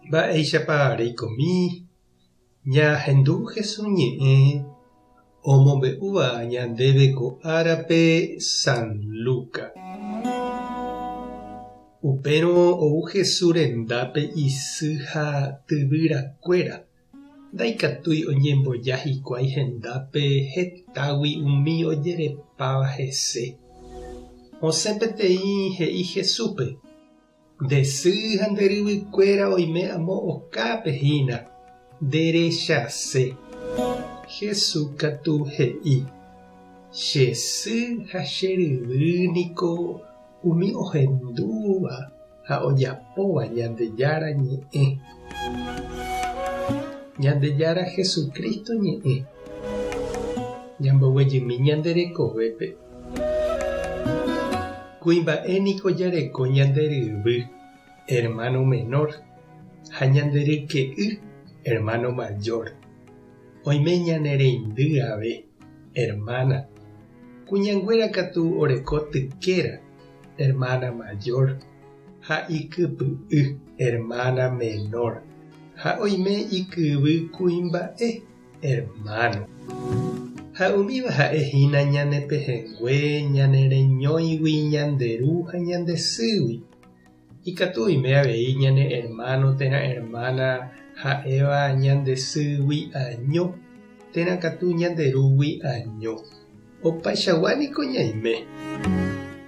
Mba'éichapa reikomi ñahendu Jesús ñe'ẽ omombe'úva ñandéve ko árape San Luca. Upérõ ou Jesús rendápe isy ha tyvyrakuéra. Ndaikatúi oñemboja hikuái hendápe hetágui umi ojerepáva hese. Osẽ peteĩ he'i Jesúspe: nde sy ha nde ryvykuéra oime amo okápe hína, nderechase. Jesús katu he'i: che sy ha che ryvy niko umi ohendúva ha ojapóva Ñandejára ñe'ẽ. Ñandejára Jesucristo ñe'ẽ ñamboguejymi ñanderekovépe. Kuimba'éniko jareko ñande ryvy, hermano menor, ha ñande ryke'y, hermano mayor. Oime ñanereindy ave, hermana. Kuñanguéra katu oreko tykéra, hermana mayor, ha ikypy'y, hermana menor. Ha oime ikyvy kuimba'e, hermano. Ha umíva ha'ehína ñanepehengue, ñanereñóigui ñanderu ha ñandesýgui. Ikatu oime avei ñane hermano térã hermana ha'éva ñandesýgui año, térã katu ñanderúgui año. Opaichaguániko ñaime.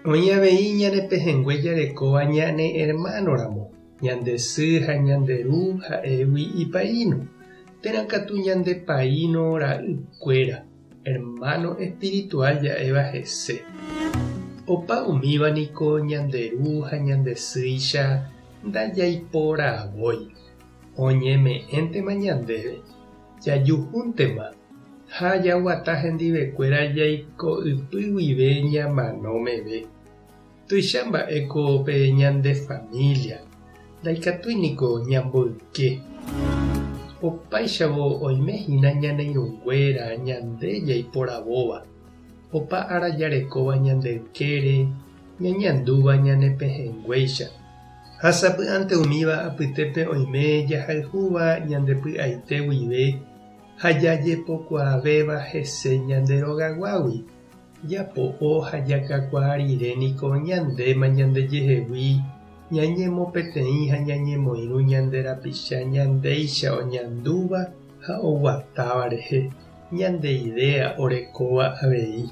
Oĩ avei ñanepehengue jarekóva ñane hermanoramo, ñandesy ha ñanderu ha'égui ipaíno, térã katu ñandepaíno ra'ykuéra, hermano espiritual ja'éva hese. Opa umívaniko ñanderu ha ñandesýicha ndajaiporavoi. Oñeme'ẽntema ñandéve, jajuhúntema ha jaguata hendivekuéra jaiko'ypy guive ñamanómeve. Tuicha mba'éko pe ñande familia, ndaikatúiniko ñamboyke. Opáichavo oimehína ñaneirũnguéra ñande jaiporavóva. Opa ára jarekóva ñandeykére ñañandúva ñanepehenguéicha. Hasapy'ánte umíva apytépe oime jahayhúva ñandepy'aite guive ha jajepokuaavéva hese ñanderogaguágui. Japo'o ha jakakuaa riréniko ñandéma ñandejehegui ñañemopeteĩ ha ñañemoirũ ñanderapicha ñandéicha oñandúva ha oguatáva rehe ñandeidea orekóva avei.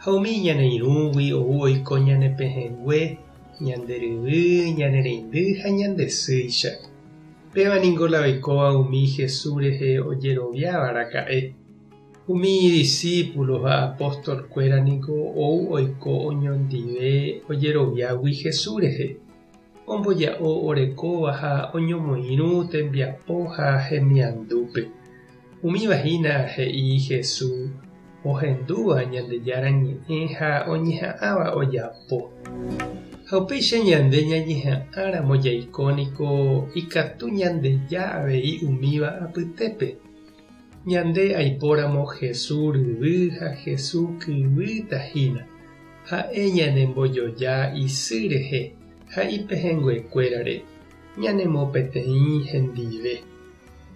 Ha umi ñaneirũgui ou oiko ñanepehengue, ñanderyvy, ñanereindy ha ñandesýicha. Pévaniko la oikóva umi Jesús rehe ojeroviávaraka'e. Umi discípulos ha apóstolkuéraniko ou oiko oñondive ojeroviágui Jesús rehe. Omboja'o orekóva ha oñomoirũ tembiapo ha hemiandúpe. Umívahína he'i Jesús ohendúva Ñandejára ñe'ẽ ha oñeha'ãva ojapo. Ha upéicha ñande ñañeha'ãramo jaikóniko ikatu ñandeja avei umíva apytépe. Ñande aipóramo Jesús ryvy ha Jesús kyvýtahína. Ha'e ñanembojoja isy rehe ha ipehenguekuérare ñanemopeteĩ hendive.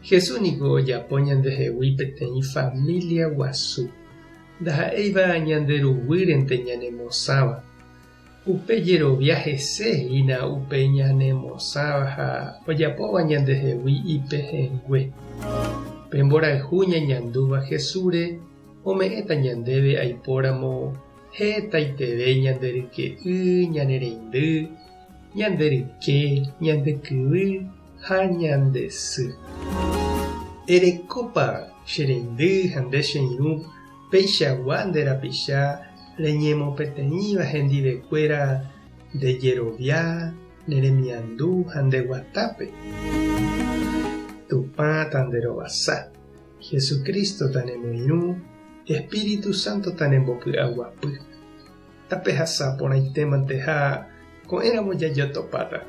Jesús niko ojapo ñandehegui peteĩ familia guasu. Ndaha'éiva ñanderuguyrente ñanemosãva. Upe jerovia hesehína upe ñanemosãva ha ojapóva ñandehegui ipehengue. Pe mborayhu ñañandúva Jesúre ome'ẽta ñandéve aipóramo hetaiteve ñanderyke'y, ñanereindy, ñanderyke, ñandekyvy ha ñandesy. Erekópa chereindy ha nde cheirũ peichagua nderapicha reñemopeteĩva hendivekuéra ndejerovia, neremiandu ha ndeguatápe. Tupã tanderovasa, Jesucristo tanemoirũ, Espíritu Santo tanemboky'aguapy. Tapehasa porãitémante ha ko'ẽramo jajotopáta.